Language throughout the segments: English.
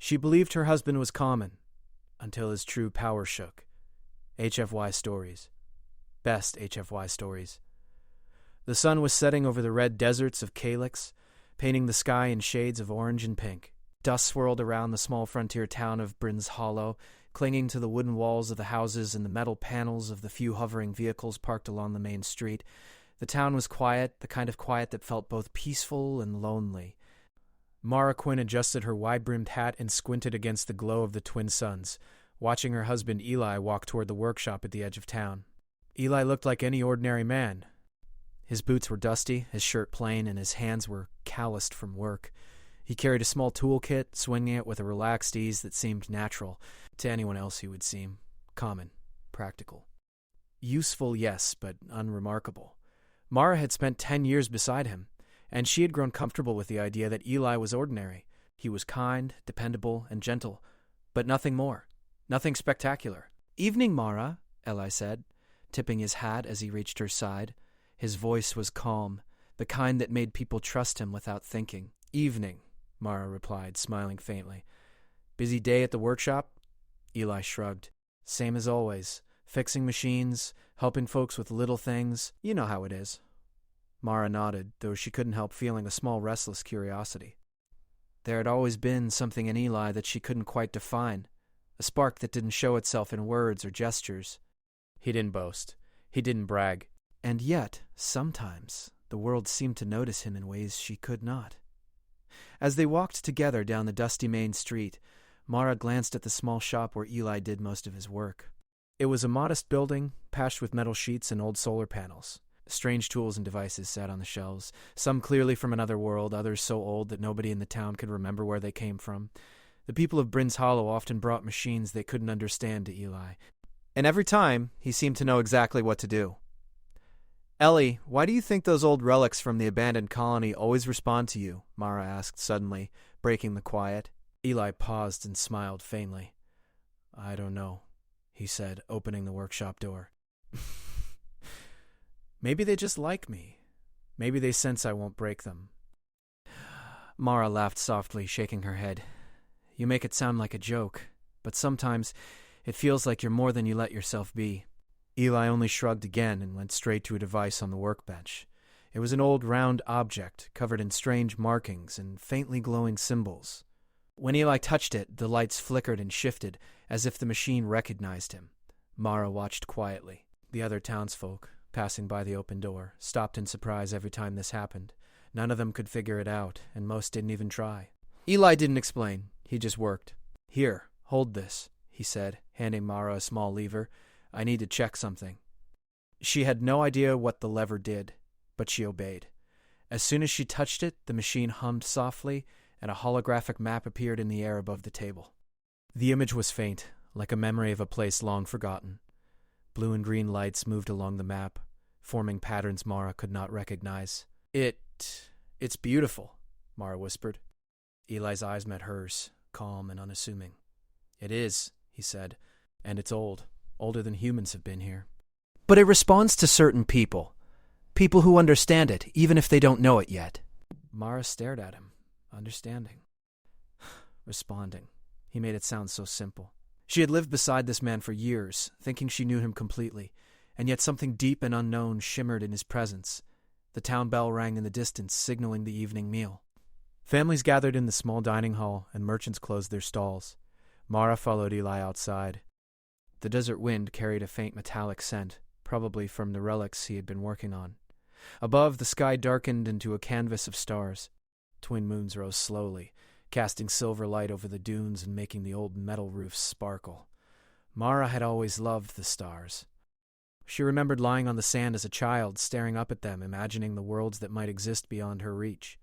She believed her husband was common, until his true power shook. HFY Stories. Best HFY Stories. The sun was setting over the red deserts of Calyx, painting the sky in shades of orange and pink. Dust swirled around the small frontier town of Brin's Hollow, clinging to the wooden walls of the houses and the metal panels of the few hovering vehicles parked along the main street. The town was quiet, the kind of quiet that felt both peaceful and lonely. Mara Quinn adjusted her wide-brimmed hat and squinted against the glow of the twin suns, watching her husband Eli walk toward the workshop at the edge of town. Eli looked like any ordinary man. His boots were dusty, his shirt plain, and his hands were calloused from work. He carried a small toolkit, swinging it with a relaxed ease that seemed natural. To anyone else he would seem common, practical. Useful, yes, but unremarkable. Mara had spent 10 years beside him, and she had grown comfortable with the idea that Eli was ordinary. He was kind, dependable, and gentle, but nothing more. Nothing spectacular. "Evening, Mara," Eli said, tipping his hat as he reached her side. His voice was calm, the kind that made people trust him without thinking. "Evening," Mara replied, smiling faintly. "Busy day at the workshop?" Eli shrugged. "Same as always. Fixing machines, helping folks with little things. You know how it is." Mara nodded, though she couldn't help feeling a small restless curiosity. There had always been something in Eli that she couldn't quite define, a spark that didn't show itself in words or gestures. He didn't boast. He didn't brag. And yet, sometimes, the world seemed to notice him in ways she could not. As they walked together down the dusty main street, Mara glanced at the small shop where Eli did most of his work. It was a modest building, patched with metal sheets and old solar panels. Strange tools and devices sat on the shelves, some clearly from another world, others so old that nobody in the town could remember where they came from. The people of Brin's Hollow often brought machines they couldn't understand to Eli, and every time he seemed to know exactly what to do. "Ellie, why do you think those old relics from the abandoned colony always respond to you?" Mara asked suddenly, breaking the quiet. Eli paused and smiled faintly. "I don't know," he said, opening the workshop door. "Maybe they just like me. Maybe they sense I won't break them." Mara laughed softly, shaking her head. "You make it sound like a joke, but sometimes it feels like you're more than you let yourself be." Eli only shrugged again and went straight to a device on the workbench. It was an old round object covered in strange markings and faintly glowing symbols. When Eli touched it, the lights flickered and shifted, as if the machine recognized him. Mara watched quietly. The other townsfolk, passing by the open door, stopped in surprise every time this happened. None of them could figure it out, and most didn't even try. Eli didn't explain. He just worked. "Here, hold this," he said, handing Mara a small lever. "I need to check something." She had no idea what the lever did, but she obeyed. As soon as she touched it, the machine hummed softly, and a holographic map appeared in the air above the table. The image was faint, like a memory of a place long forgotten. Blue and green lights moved along the map, forming patterns Mara could not recognize. It's beautiful," Mara whispered. Eli's eyes met hers, calm and unassuming. "It is," he said, "and it's old. Older than humans have been here. But it responds to certain people. People who understand it, even if they don't know it yet." Mara stared at him, understanding. Responding. He made it sound so simple. She had lived beside this man for years, thinking she knew him completely, and yet something deep and unknown shimmered in his presence. The town bell rang in the distance, signaling the evening meal. Families gathered in the small dining hall, and merchants closed their stalls. Mara followed Eli outside. The desert wind carried a faint metallic scent, probably from the relics he had been working on. Above, the sky darkened into a canvas of stars. Twin moons rose slowly, casting silver light over the dunes and making the old metal roofs sparkle. Mara had always loved the stars. She remembered lying on the sand as a child, staring up at them, imagining the worlds that might exist beyond her reach.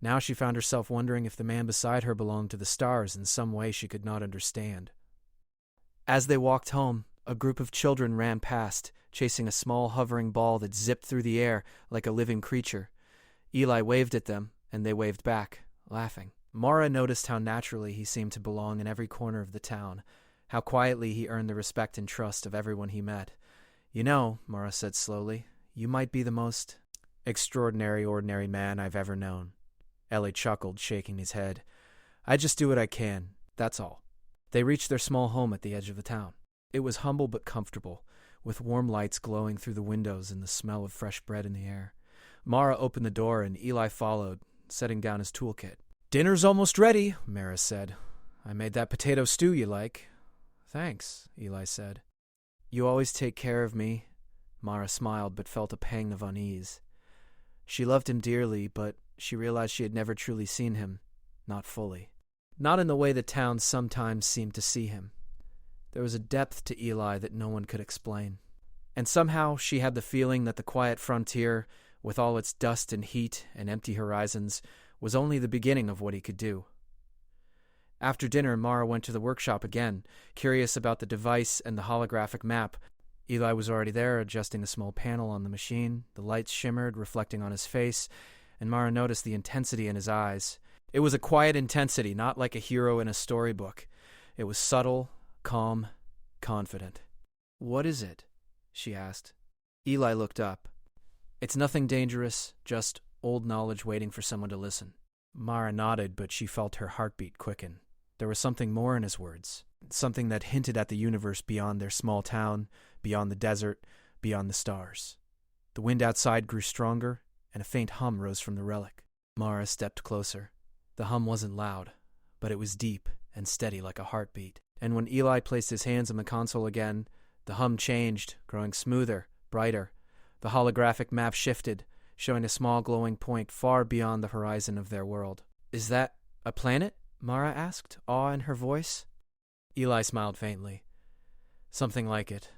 Now she found herself wondering if the man beside her belonged to the stars in some way she could not understand. As they walked home, a group of children ran past, chasing a small hovering ball that zipped through the air like a living creature. Eli waved at them, and they waved back, laughing. Mara noticed how naturally he seemed to belong in every corner of the town, how quietly he earned the respect and trust of everyone he met. "You know," Mara said slowly, "you might be the most extraordinary, ordinary man I've ever known." Ellie chuckled, shaking his head. "I just do what I can. that's all. They reached their small home at the edge of the town. It was humble but comfortable, with warm lights glowing through the windows and the smell of fresh bread in the air. Mara opened the door and Eli followed, setting down his toolkit. "Dinner's almost ready," Mara said. "I made that potato stew you like." "Thanks," Eli said. "You always take care of me." Mara smiled but felt a pang of unease. She loved him dearly, but she realized she had never truly seen him, not fully. Not in the way the town sometimes seemed to see him. There was a depth to Eli that no one could explain. And somehow she had the feeling that the quiet frontier, with all its dust and heat and empty horizons, was only the beginning of what he could do. After dinner, Mara went to the workshop again, curious about the device and the holographic map. Eli was already there, adjusting a small panel on the machine. The lights shimmered, reflecting on his face, and Mara noticed the intensity in his eyes. It was a quiet intensity, not like a hero in a storybook. It was subtle, calm, confident. "What is it?" she asked. Eli looked up. "It's nothing dangerous, just old knowledge waiting for someone to listen." Mara nodded, but she felt her heartbeat quicken. There was something more in his words, something that hinted at the universe beyond their small town, beyond the desert, beyond the stars. The wind outside grew stronger, and a faint hum rose from the relic. Mara stepped closer. The hum wasn't loud, but it was deep and steady like a heartbeat. And when Eli placed his hands on the console again, the hum changed, growing smoother, brighter. The holographic map shifted, showing a small glowing point far beyond the horizon of their world. "Is that a planet?" Mara asked, awe in her voice. Eli smiled faintly. "Something like it.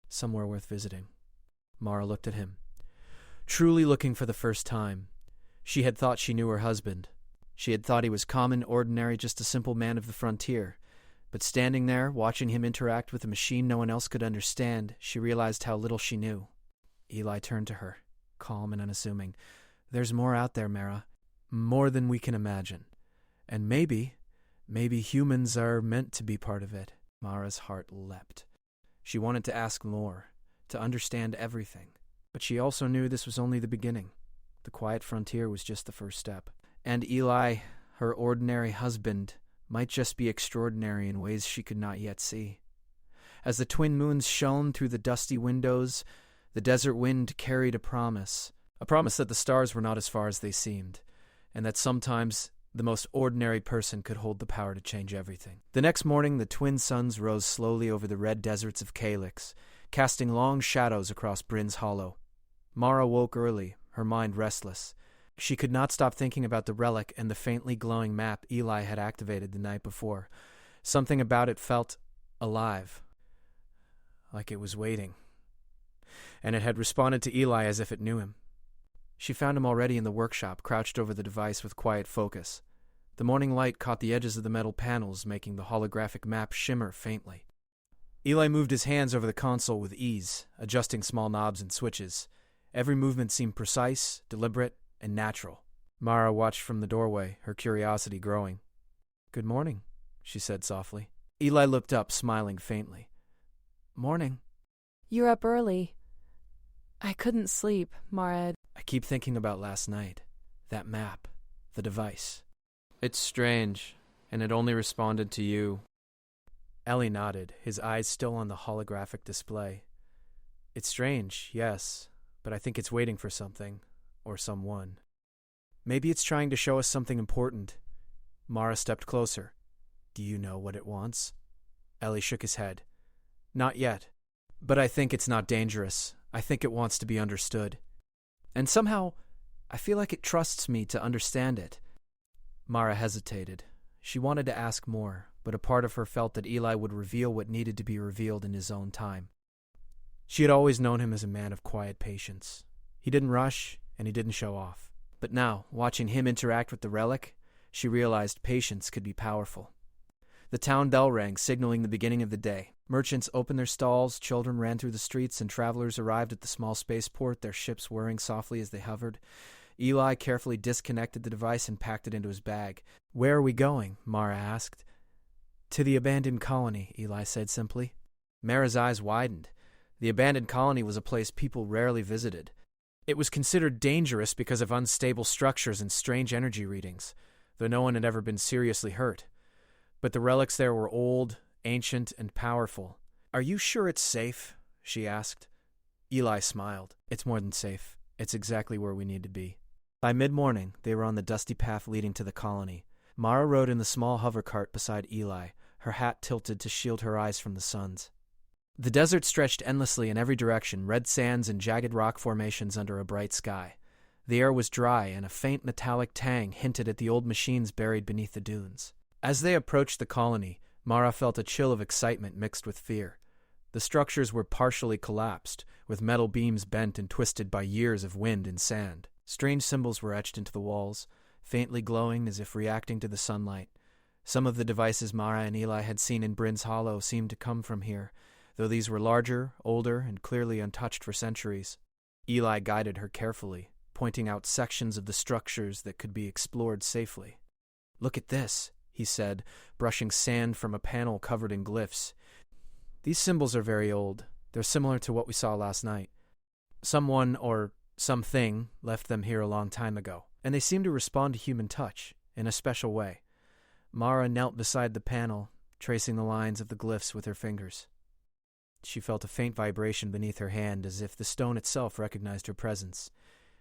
Somewhere worth visiting." Mara looked at him, truly looking for the first time. She had thought she knew her husband. She had thought he was common, ordinary, just a simple man of the frontier. But standing there, watching him interact with a machine no one else could understand, she realized how little she knew. Eli turned to her, calm and unassuming. "There's more out there, Mara. More than we can imagine. And maybe humans are meant to be part of it." Mara's heart leapt. She wanted to ask more, to understand everything. But she also knew this was only the beginning. The quiet frontier was just the first step. And Eli, her ordinary husband, might just be extraordinary in ways she could not yet see. As the twin moons shone through the dusty windows, the desert wind carried a promise that the stars were not as far as they seemed, and that sometimes the most ordinary person could hold the power to change everything. The next morning, the twin suns rose slowly over the red deserts of Calyx, casting long shadows across Brin's hollow. Mara woke early, her mind restless. She could not stop thinking about the relic and the faintly glowing map Eli had activated the night before. Something about it felt alive, like it was waiting. And it had responded to Eli as if it knew him. She found him already in the workshop, crouched over the device with quiet focus. The morning light caught the edges of the metal panels, making the holographic map shimmer faintly. Eli moved his hands over the console with ease, adjusting small knobs and switches. Every movement seemed precise, deliberate, and natural. Mara watched from the doorway, her curiosity growing. "Good morning," she said softly. Eli looked up, smiling faintly. "Morning." "You're up early." "I couldn't sleep," Mara. "I keep thinking about last night. That map. The device. It's strange, and it only responded to you." Ellie nodded, his eyes still on the holographic display. "It's strange, yes, but I think it's waiting for something, or someone. Maybe it's trying to show us something important." Mara stepped closer. "Do you know what it wants?" Ellie shook his head. "Not yet, but I think it's not dangerous. I think it wants to be understood. And somehow, I feel like it trusts me to understand it." Mara hesitated. She wanted to ask more, but a part of her felt that Eli would reveal what needed to be revealed in his own time. She had always known him as a man of quiet patience. He didn't rush, and he didn't show off. But now, watching him interact with the relic, she realized patience could be powerful. The town bell rang, signaling the beginning of the day. Merchants opened their stalls, children ran through the streets, and travelers arrived at the small spaceport, their ships whirring softly as they hovered. Eli carefully disconnected the device and packed it into his bag. "Where are we going?" Mara asked. "To the abandoned colony," Eli said simply. Mara's eyes widened. The abandoned colony was a place people rarely visited. It was considered dangerous because of unstable structures and strange energy readings, though no one had ever been seriously hurt. but the relics there were old, ancient, and powerful. "Are you sure it's safe?" she asked. Eli smiled. "It's more than safe. It's exactly where we need to be." By mid-morning, they were on the dusty path leading to the colony. Mara rode in the small hover cart beside Eli, her hat tilted to shield her eyes from the suns. The desert stretched endlessly in every direction, red sands and jagged rock formations under a bright sky. The air was dry, and a faint metallic tang hinted at the old machines buried beneath the dunes. As they approached the colony, Mara felt a chill of excitement mixed with fear. The structures were partially collapsed, with metal beams bent and twisted by years of wind and sand. Strange symbols were etched into the walls, faintly glowing as if reacting to the sunlight. Some of the devices Mara and Eli had seen in Brin's Hollow seemed to come from here, though these were larger, older, and clearly untouched for centuries. Eli guided her carefully, pointing out sections of the structures that could be explored safely. "Look at this," he said, brushing sand from a panel covered in glyphs. "These symbols are very old. They're similar to what we saw last night. Someone or something left them here a long time ago, and they seem to respond to human touch in a special way." Mara knelt beside the panel, tracing the lines of the glyphs with her fingers. She felt a faint vibration beneath her hand, as if the stone itself recognized her presence.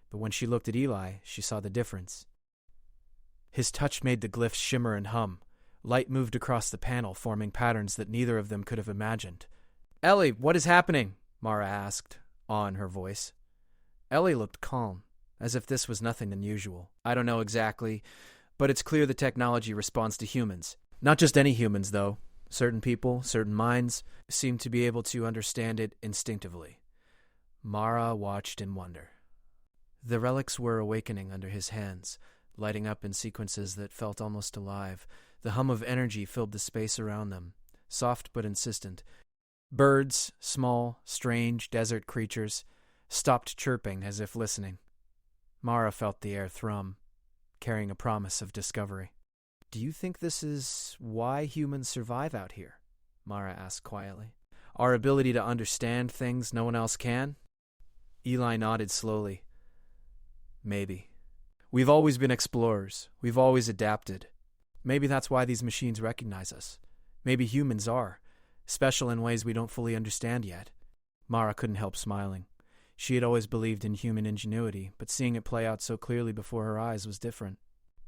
But when she looked at Eli, she saw the difference. His touch made the glyphs shimmer and hum. Light moved across the panel, forming patterns that neither of them could have imagined. "Ellie, what is happening?" Mara asked, awe in her voice. Ellie looked calm, as if this was nothing unusual. "I don't know exactly, but it's clear the technology responds to humans. Not just any humans, though. Certain people, certain minds, seem to be able to understand it instinctively." Mara watched in wonder. The relics were awakening under his hands, lighting up in sequences that felt almost alive. The hum of energy filled the space around them, soft but insistent. Birds, small, strange, desert creatures, stopped chirping as if listening. Mara felt the air thrum, carrying a promise of discovery. "Do you think this is why humans survive out here?" Mara asked quietly. "Our ability to understand things no one else can?" Eli nodded slowly. "Maybe. We've always been explorers. We've always adapted. Maybe that's why these machines recognize us. Maybe humans are, special in ways we don't fully understand yet." Mara couldn't help smiling. She had always believed in human ingenuity, but seeing it play out so clearly before her eyes was different.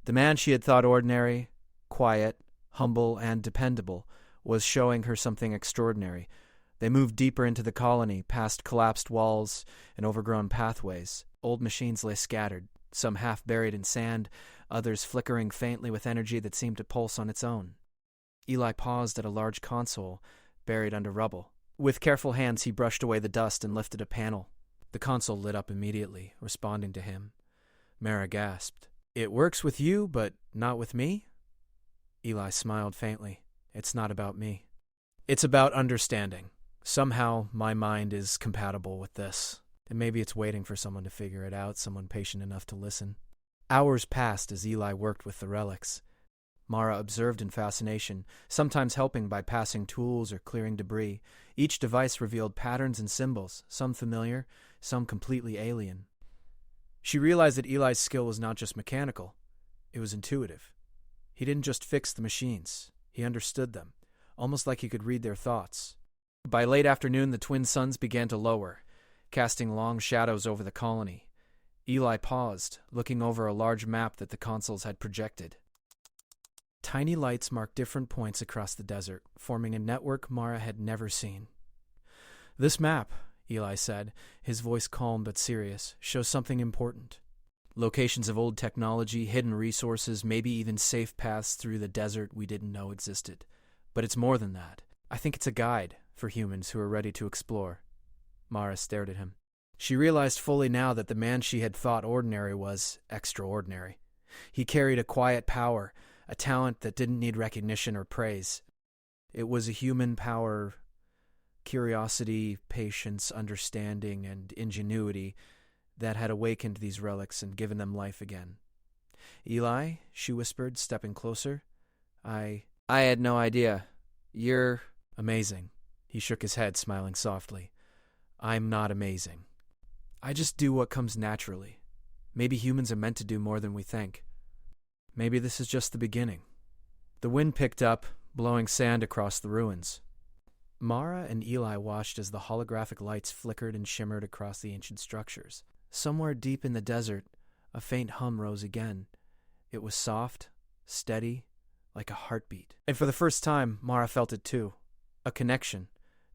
The man she had thought ordinary, quiet, humble, and dependable was showing her something extraordinary. They moved deeper into the colony, past collapsed walls and overgrown pathways. Old machines lay scattered, some half buried in sand, others flickering faintly with energy that seemed to pulse on its own. Eli paused at a large console, buried under rubble. With careful hands he brushed away the dust and lifted a panel. The console lit up immediately, responding to him. Mara gasped. "It works with you, but not with me?" Eli smiled faintly. "It's not about me. It's about understanding. Somehow my mind is compatible with this. And maybe it's waiting for someone to figure it out, someone patient enough to listen." Hours passed as Eli worked with the relics. Mara observed in fascination, sometimes helping by passing tools or clearing debris. Each device revealed patterns and symbols, some familiar, some completely alien. She realized that Eli's skill was not just mechanical. It was intuitive. He didn't just fix the machines. He understood them, almost like he could read their thoughts. By late afternoon, the twin suns began to lower, casting long shadows over the colony. Eli paused, looking over a large map that the consoles had projected. Tiny lights marked different points across the desert, forming a network Mara had never seen. "This map," Eli said, his voice calm but serious, "shows something important. Locations of old technology, hidden resources, maybe even safe paths through the desert we didn't know existed. But it's more than that. I think it's a guide for humans who are ready to explore." Mara stared at him. She realized fully now that the man she had thought ordinary was extraordinary. He carried a quiet power, a talent that didn't need recognition or praise. It was a human power, curiosity, patience, understanding, and ingenuity that had awakened these relics and given them life again. "Eli," she whispered, stepping closer, I had no idea. You're amazing." He shook his head, smiling softly. "I'm not amazing. I just do what comes naturally. Maybe humans are meant to do more than we think. Maybe this is just the beginning." The wind picked up, blowing sand across the ruins. Mara and Eli watched as the holographic lights flickered and shimmered across the ancient structures. Somewhere deep in the desert, a faint hum rose again. It was soft, steady, like a heartbeat. And for the first time, Mara felt it too. A connection,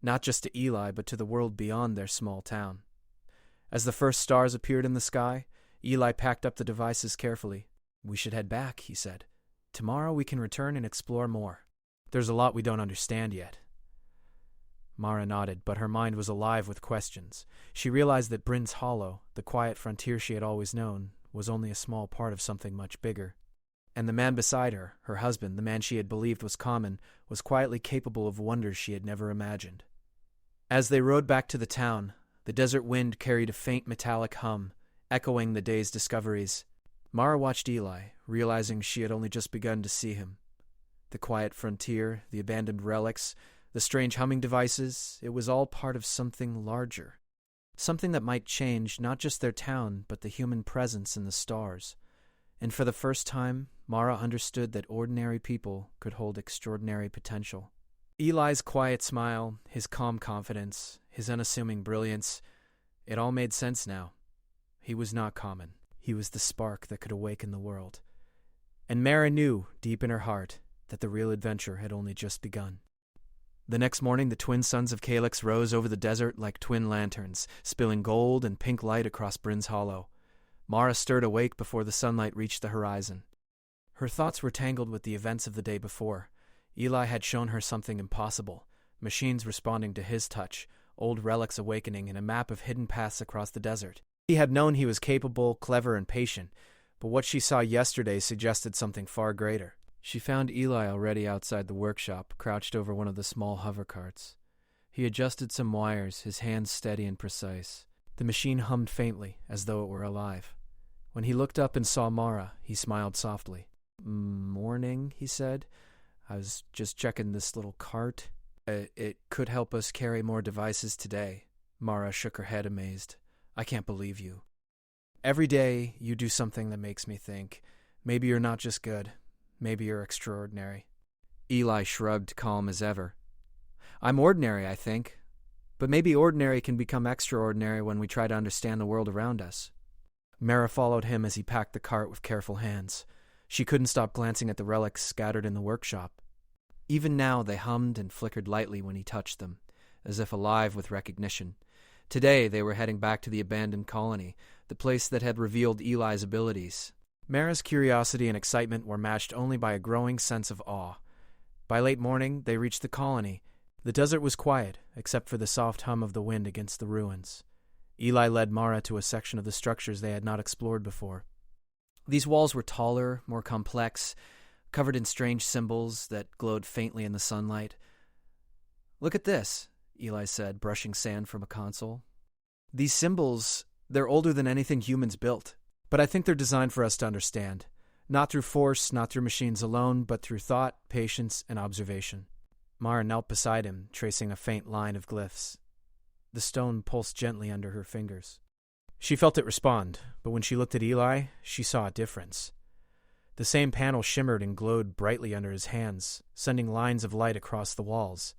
not just to Eli, but to the world beyond their small town. As the first stars appeared in the sky, Eli packed up the devices carefully. "We should head back," he said. "Tomorrow we can return and explore more. There's a lot we don't understand yet." Mara nodded, but her mind was alive with questions. She realized that Brin's Hollow, the quiet frontier she had always known, was only a small part of something much bigger. And the man beside her, her husband, the man she had believed was common, was quietly capable of wonders she had never imagined. As they rode back to the town, the desert wind carried a faint metallic hum, echoing the day's discoveries. Mara watched Eli, realizing she had only just begun to see him. The quiet frontier, the abandoned relics, the strange humming devices, it was all part of something larger. Something that might change not just their town, but the human presence in the stars. And for the first time, Mara understood that ordinary people could hold extraordinary potential. Eli's quiet smile, his calm confidence, his unassuming brilliance, it all made sense now. He was not common. He was the spark that could awaken the world. And Mara knew, deep in her heart, that the real adventure had only just begun. The next morning, the twin sons of Calyx rose over the desert like twin lanterns, spilling gold and pink light across Brin's Hollow. Mara stirred awake before the sunlight reached the horizon. Her thoughts were tangled with the events of the day before. Eli had shown her something impossible, machines responding to his touch, old relics awakening, and a map of hidden paths across the desert. He had known he was capable, clever, and patient, but what she saw yesterday suggested something far greater. She found Eli already outside the workshop, crouched over one of the small hover carts. He adjusted some wires, his hands steady and precise. The machine hummed faintly, as though it were alive. When he looked up and saw Mara, he smiled softly. "Morning," he said. "I was just checking this little cart. It could help us carry more devices today." Mara shook her head, amazed. "I can't believe you. Every day, you do something that makes me think, maybe you're not just good. Maybe you're extraordinary." Eli shrugged, calm as ever. "I'm ordinary, I think. But maybe ordinary can become extraordinary when we try to understand the world around us." Mara followed him as he packed the cart with careful hands. She couldn't stop glancing at the relics scattered in the workshop. Even now they hummed and flickered lightly when he touched them, as if alive with recognition. Today they were heading back to the abandoned colony, the place that had revealed Eli's abilities. Mara's curiosity and excitement were matched only by a growing sense of awe. By late morning, they reached the colony. The desert was quiet, except for the soft hum of the wind against the ruins. Eli led Mara to a section of the structures they had not explored before. These walls were taller, more complex, covered in strange symbols that glowed faintly in the sunlight. "Look at this," Eli said, brushing sand from a console. "These symbols, they're older than anything humans built. But I think they're designed for us to understand. Not through force, not through machines alone, but through thought, patience, and observation." Mara knelt beside him, tracing a faint line of glyphs. The stone pulsed gently under her fingers. She felt it respond, but when she looked at Eli, she saw a difference. The same panel shimmered and glowed brightly under his hands, sending lines of light across the walls.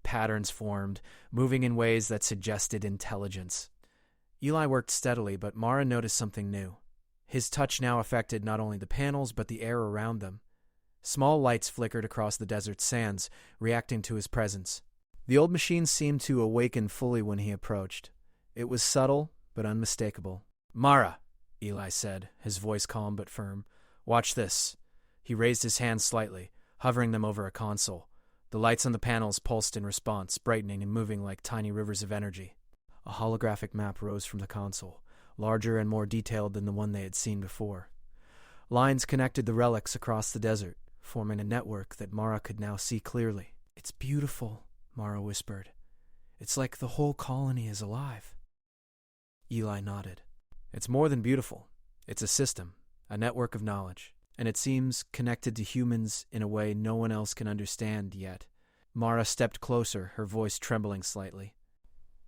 Patterns formed, moving in ways that suggested intelligence. Eli worked steadily, but Mara noticed something new. His touch now affected not only the panels, but the air around them. Small lights flickered across the desert sands, reacting to his presence. The old machine seemed to awaken fully when he approached. It was subtle, but unmistakable. "Mara," Eli said, his voice calm but firm. "Watch this." He raised his hands slightly, hovering them over a console. The lights on the panels pulsed in response, brightening and moving like tiny rivers of energy. A holographic map rose from the console, larger and more detailed than the one they had seen before. Lines connected the relics across the desert, forming a network that Mara could now see clearly. "It's beautiful," Mara whispered. "It's like the whole colony is alive." Eli nodded. "It's more than beautiful. It's a system, a network of knowledge, and it seems connected to humans in a way no one else can understand yet." Mara stepped closer, her voice trembling slightly.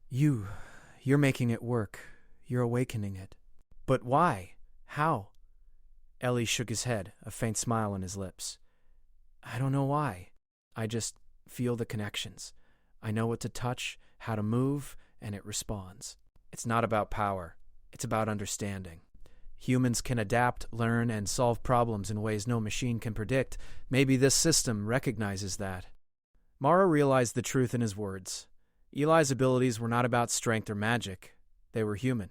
You're making it work. You're awakening it." "But why? How?" Eli shook his head, a faint smile on his lips. "I don't know why. I just feel the connections. I know what to touch, how to move, and it responds. It's not about power. It's about understanding. Humans can adapt, learn, and solve problems in ways no machine can predict. Maybe this system recognizes that. Mara realized the truth in his words. Eli's abilities were not about strength or magic. They were human.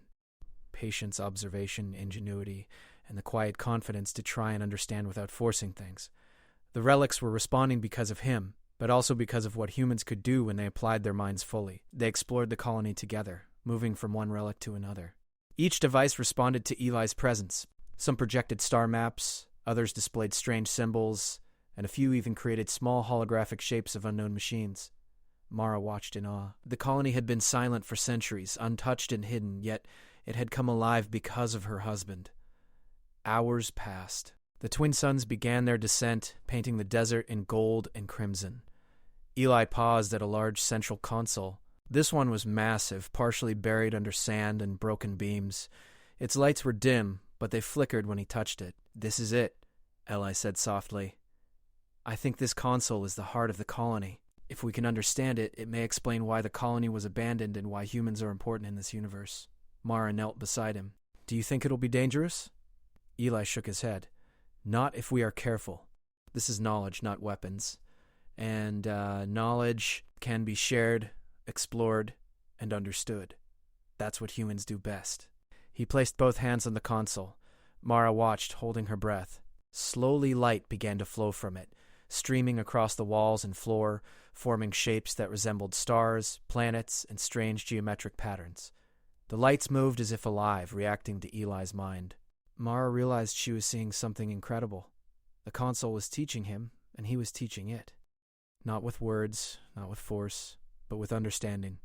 Patience, observation, ingenuity, and the quiet confidence to try and understand without forcing things. The relics were responding because of him, but also because of what humans could do when they applied their minds fully. They explored the colony together, moving from one relic to another. Each device responded to Eli's presence. Some projected star maps, others displayed strange symbols, and a few even created small holographic shapes of unknown machines. Mara watched in awe. The colony had been silent for centuries, untouched and hidden, yet it had come alive because of her husband. Hours passed. The twin suns began their descent, painting the desert in gold and crimson. Eli paused at a large central console. This one was massive, partially buried under sand and broken beams. Its lights were dim, but they flickered when he touched it. "This is it," Eli said softly. "I think this console is the heart of the colony. If we can understand it, it may explain why the colony was abandoned and why humans are important in this universe." Mara knelt beside him. "Do you think it'll be dangerous?" Eli shook his head. "Not if we are careful. This is knowledge, not weapons. And knowledge can be shared, explored, and understood. That's what humans do best." He placed both hands on the console. Mara watched, holding her breath. Slowly light began to flow from it, streaming across the walls and floor, forming shapes that resembled stars, planets, and strange geometric patterns. The lights moved as if alive, reacting to Eli's mind. Mara realized she was seeing something incredible. The console was teaching him, and he was teaching it. Not with words, not with force, but with understanding.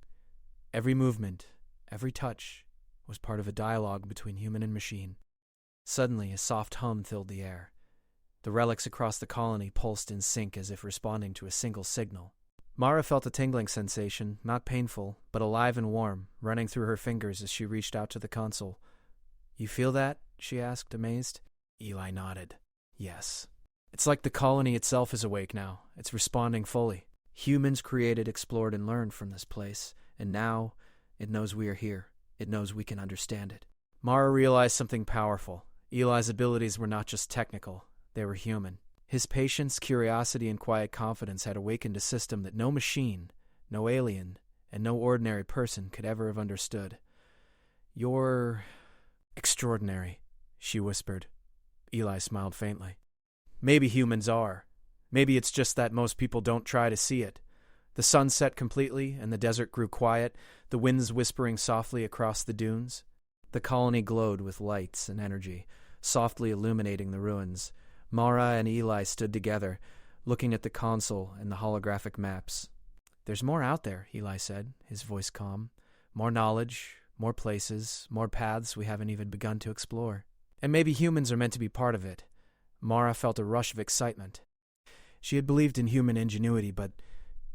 Every movement, every touch, was part of a dialogue between human and machine. Suddenly, a soft hum filled the air. The relics across the colony pulsed in sync as if responding to a single signal. Mara felt a tingling sensation, not painful, but alive and warm, running through her fingers as she reached out to the console. "You feel that?" she asked, amazed. Eli nodded. "Yes. It's like the colony itself is awake now. It's responding fully. Humans created, explored, and learned from this place, and now it knows we are here. It knows we can understand it." Mara realized something powerful. Eli's abilities were not just technical. They were human. His patience, curiosity, and quiet confidence had awakened a system that no machine, no alien, and no ordinary person could ever have understood. "You're extraordinary," she whispered. Eli smiled faintly. "Maybe humans are. Maybe it's just that most people don't try to see it." The sun set completely, and the desert grew quiet, the winds whispering softly across the dunes. The colony glowed with lights and energy, softly illuminating the ruins. Mara and Eli stood together, looking at the console and the holographic maps. "There's more out there," Eli said, his voice calm. "More knowledge, more places, more paths we haven't even begun to explore. And maybe humans are meant to be part of it." Mara felt a rush of excitement. She had believed in human ingenuity, but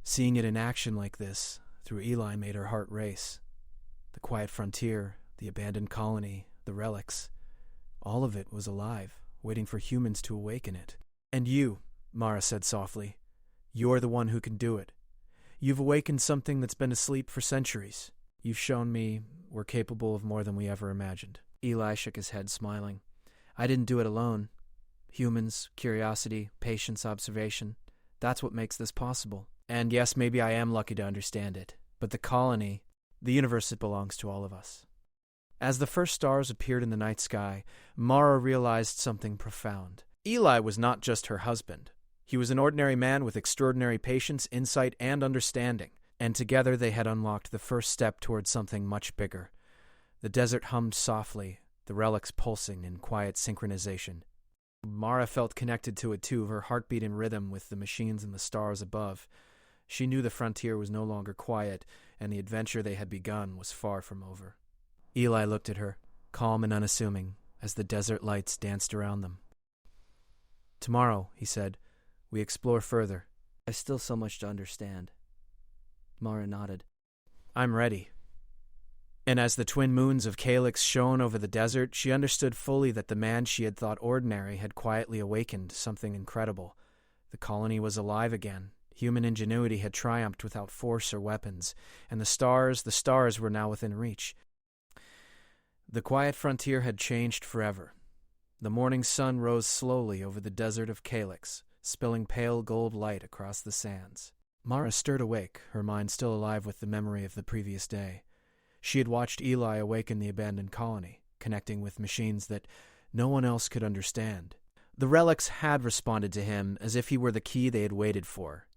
seeing it in action like this, through Eli, made her heart race. The quiet frontier, the abandoned colony, the relics, all of it was alive, waiting for humans to awaken it. "And you," Mara said softly, "you're the one who can do it. You've awakened something that's been asleep for centuries. You've shown me we're capable of more than we ever imagined." Eli shook his head, smiling. "I didn't do it alone. Humans, curiosity, patience, observation. That's what makes this possible. And yes, maybe I am lucky to understand it. But the colony, the universe, it belongs to all of us." As the first stars appeared in the night sky, Mara realized something profound. Eli was not just her husband. He was an ordinary man with extraordinary patience, insight, and understanding. And together they had unlocked the first step towards something much bigger. The desert hummed softly, the relics pulsing in quiet synchronization. Mara felt connected to it too, her heartbeat in rhythm with the machines and the stars above. She knew the frontier was no longer quiet, and the adventure they had begun was far from over. Eli looked at her, calm and unassuming, as the desert lights danced around them. "Tomorrow," he said, "we explore further. There's still so much to understand." Mara nodded. "I'm ready." And as the twin moons of Calyx shone over the desert, she understood fully that the man she had thought ordinary had quietly awakened something incredible. The colony was alive again. Human ingenuity had triumphed without force or weapons, and the stars were now within reach. The quiet frontier had changed forever. The morning sun rose slowly over the desert of calyx, spilling pale gold light across the sands. Mara stirred awake, her mind still alive with the memory of the previous day. She had watched Eli awaken the abandoned colony, connecting with machines that no one else could understand. The relics had responded to him as if he were the key they had waited for.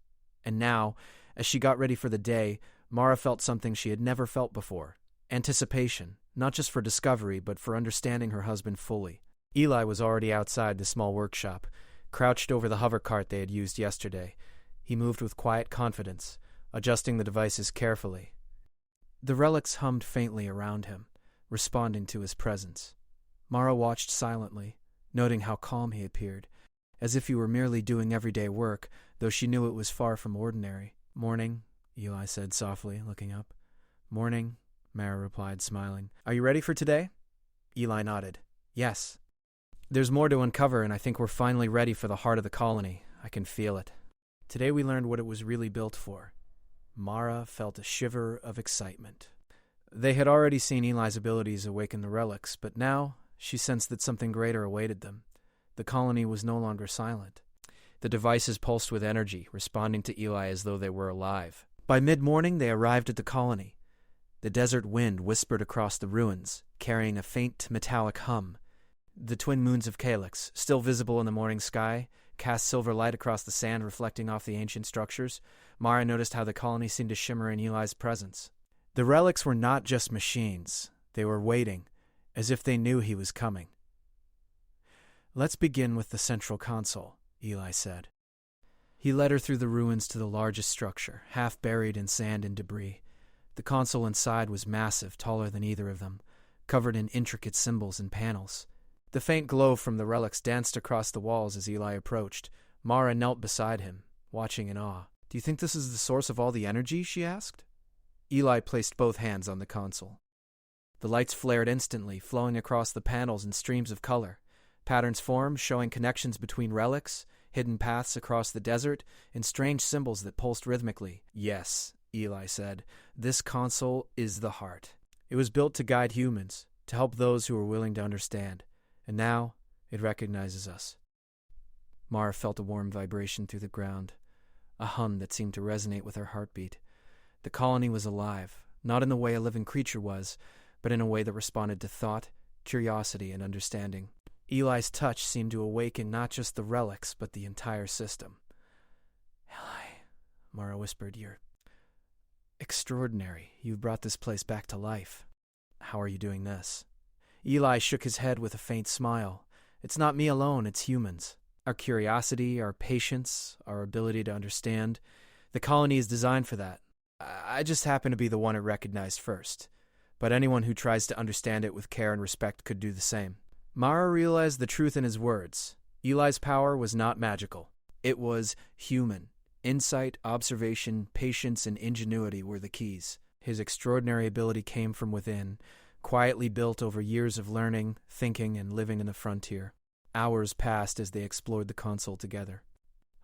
And now, as she got ready for the day, Mara felt something she had never felt before. Anticipation, not just for discovery, but for understanding her husband fully. Eli was already outside the small workshop, crouched over the hover cart they had used yesterday. He moved with quiet confidence, adjusting the devices carefully. The relics hummed faintly around him, responding to his presence. Mara watched silently, noting how calm he appeared, as if he were merely doing everyday work, though she knew it was far from ordinary. "Morning," Eli said softly, looking up. "Morning," Mara replied, smiling. "Are you ready for today?" Eli nodded. "Yes." "There's more to uncover, and I think we're finally ready for the heart of the colony. I can feel it." Today we learned what it was really built for. Mara felt a shiver of excitement. They had already seen Eli's abilities awaken the relics, but now she sensed that something greater awaited them. The colony was no longer silent. The devices pulsed with energy, responding to Eli as though they were alive. By mid-morning, they arrived at the colony. The desert wind whispered across the ruins, carrying a faint metallic hum. The twin moons of Calyx, still visible in the morning sky, cast silver light across the sand, reflecting off the ancient structures. Mara noticed how the colony seemed to shimmer in Eli's presence. The relics were not just machines. They were waiting, as if they knew he was coming. "Let's begin with the central console," Eli said. He led her through the ruins to the largest structure, half buried in sand and debris. The console inside was massive, taller than either of them, covered in intricate symbols and panels. The faint glow from the relics danced across the walls as Eli approached. Mara knelt beside him, watching in awe. "Do you think this is the source of all the energy?" she asked. Eli placed both hands on the console. The lights flared instantly, flowing across the panels in streams of color. Patterns formed, showing connections between relics, hidden paths across the desert, and strange symbols that pulsed rhythmically. "Yes," Eli said, "this console is the heart. It was built to guide humans, to help those who are willing to understand. And now, it recognizes us." Mara felt a warm vibration through the ground, a hum that seemed to resonate with her heartbeat. The colony was alive, not in the way a living creature was, but in a way that responded to thought, curiosity, and understanding. Eli's touch seemed to awaken not just the relics, but the entire system. "Eli," Mara whispered, "you're extraordinary. You've brought this place back to life. How are you doing this?" Eli shook his head with a faint smile. "It's not me alone, it's humans. Our curiosity, our patience, our ability to understand. The colony is designed for that. I just happen to be the one it recognized first. But anyone who tries to understand it with care and respect could do the same." Mara realized the truth in his words. Eli's power was not magical. It was human. Insight, observation, patience, and ingenuity were the keys. His extraordinary ability came from within, quietly built over years of learning, thinking, and living in the frontier. Hours passed as they explored the console together.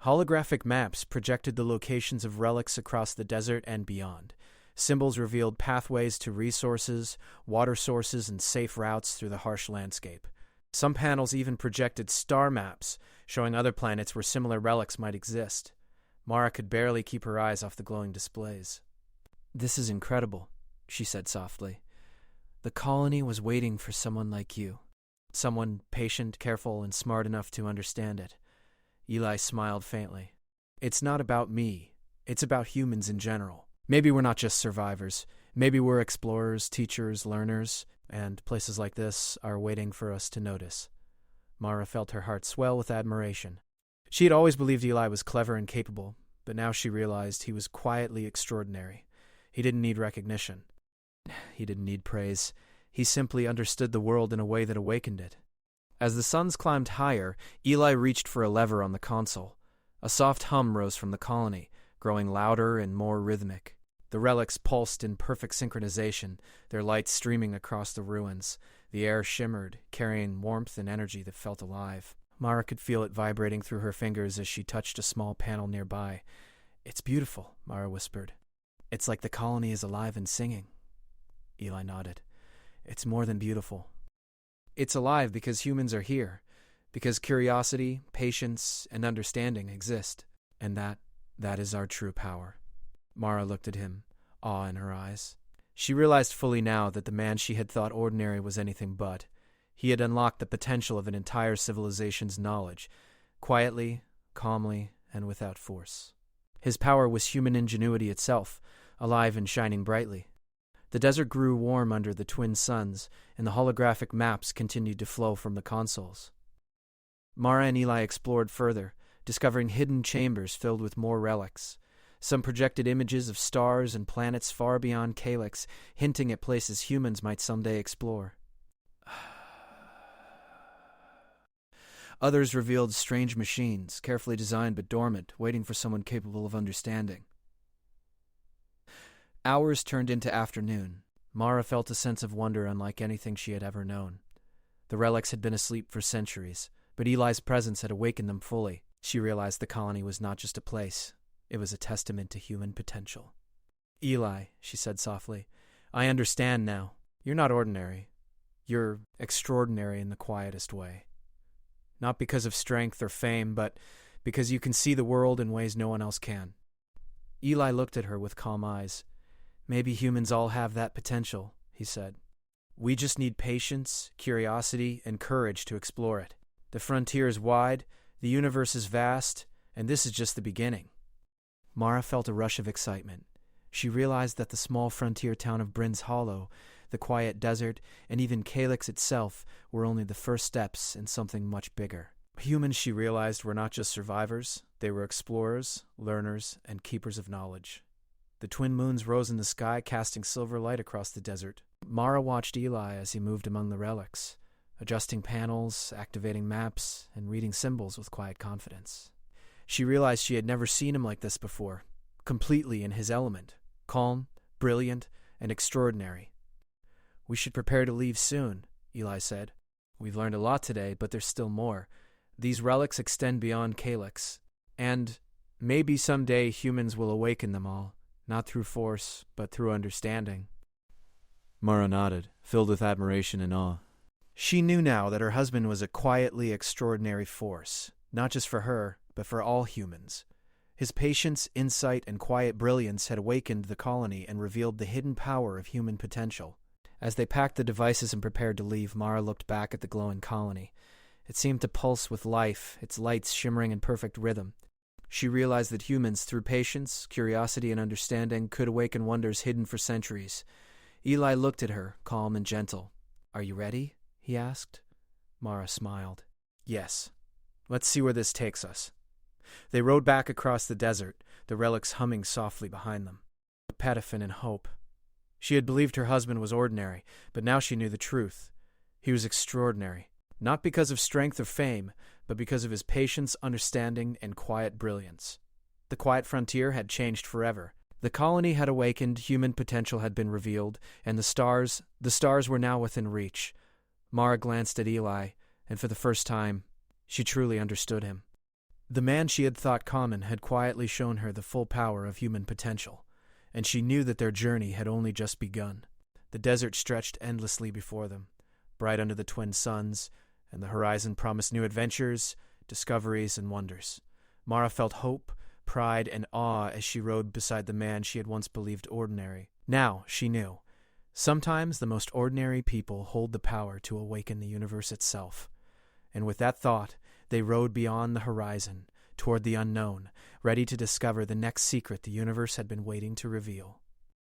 Holographic maps projected the locations of relics across the desert and beyond. Symbols revealed pathways to resources, water sources, and safe routes through the harsh landscape. Some panels even projected star maps, showing other planets where similar relics might exist. Mara could barely keep her eyes off the glowing displays. "This is incredible," she said softly. "The colony was waiting for someone like you. Someone patient, careful, and smart enough to understand it." Eli smiled faintly. "It's not about me. It's about humans in general. Maybe we're not just survivors. Maybe we're explorers, teachers, learners, and places like this are waiting for us to notice." Mara felt her heart swell with admiration. She had always believed Eli was clever and capable, but now she realized he was quietly extraordinary. He didn't need recognition. He didn't need praise. He simply understood the world in a way that awakened it. As the suns climbed higher, Eli reached for a lever on the console. A soft hum rose from the colony, growing louder and more rhythmic. The relics pulsed in perfect synchronization, their lights streaming across the ruins. The air shimmered, carrying warmth and energy that felt alive. Mara could feel it vibrating through her fingers as she touched a small panel nearby. It's beautiful, Mara whispered. It's like the colony is alive and singing. Eli nodded. It's more than beautiful. It's alive because humans are here, because curiosity, patience, and understanding exist, and that is our true power. Mara looked at him, awe in her eyes. She realized fully now that the man she had thought ordinary was anything but. He had unlocked the potential of an entire civilization's knowledge, quietly, calmly, and without force. His power was human ingenuity itself, alive and shining brightly. The desert grew warm under the twin suns, and the holographic maps continued to flow from the consoles. Mara and Eli explored further, discovering hidden chambers filled with more relics. Some projected images of stars and planets far beyond Calyx, hinting at places humans might someday explore. Others revealed strange machines, carefully designed but dormant, waiting for someone capable of understanding. Hours turned into afternoon. Mara felt a sense of wonder unlike anything she had ever known. The relics had been asleep for centuries, but Eli's presence had awakened them fully. She realized the colony was not just a place. It was a testament to human potential. Eli, she said softly, I understand now. You're not ordinary. You're extraordinary in the quietest way. Not because of strength or fame, but because you can see the world in ways no one else can. Eli looked at her with calm eyes. Maybe humans all have that potential, he said. We just need patience, curiosity, and courage to explore it. The frontier is wide, the universe is vast, and this is just the beginning. Mara felt a rush of excitement. She realized that the small frontier town of Brin's Hollow, the quiet desert, and even Calyx itself were only the first steps in something much bigger. Humans, she realized, were not just survivors. They were explorers, learners, and keepers of knowledge. The twin moons rose in the sky, casting silver light across the desert. Mara watched Eli as he moved among the relics, adjusting panels, activating maps, and reading symbols with quiet confidence. She realized she had never seen him like this before, completely in his element, calm, brilliant, and extraordinary. We should prepare to leave soon, Eli said. We've learned a lot today, but there's still more. These relics extend beyond Calyx, and maybe someday humans will awaken them all. Not through force, but through understanding. Mara nodded, filled with admiration and awe. She knew now that her husband was a quietly extraordinary force, not just for her, but for all humans. His patience, insight, and quiet brilliance had awakened the colony and revealed the hidden power of human potential. As they packed the devices and prepared to leave, Mara looked back at the glowing colony. It seemed to pulse with life, its lights shimmering in perfect rhythm. She realized that humans, through patience, curiosity, and understanding, could awaken wonders hidden for centuries. Eli looked at her, calm and gentle. Are you ready? He asked. Mara smiled. Yes. Let's see where this takes us. They rode back across the desert, the relics humming softly behind them. Pedifin and hope. She had believed her husband was ordinary, but now she knew the truth. He was extraordinary, not because of strength or fame, but because of his patience, understanding, and quiet brilliance. The quiet frontier had changed forever. The colony had awakened, human potential had been revealed, and the stars were now within reach. Mara glanced at Eli, and for the first time, she truly understood him. The man she had thought common had quietly shown her the full power of human potential, and she knew that their journey had only just begun. The desert stretched endlessly before them, bright under the twin suns, and the horizon promised new adventures, discoveries, and wonders. Mara felt hope, pride, and awe as she rode beside the man she had once believed ordinary. Now she knew. Sometimes the most ordinary people hold the power to awaken the universe itself. And with that thought, they rode beyond the horizon, toward the unknown, ready to discover the next secret the universe had been waiting to reveal.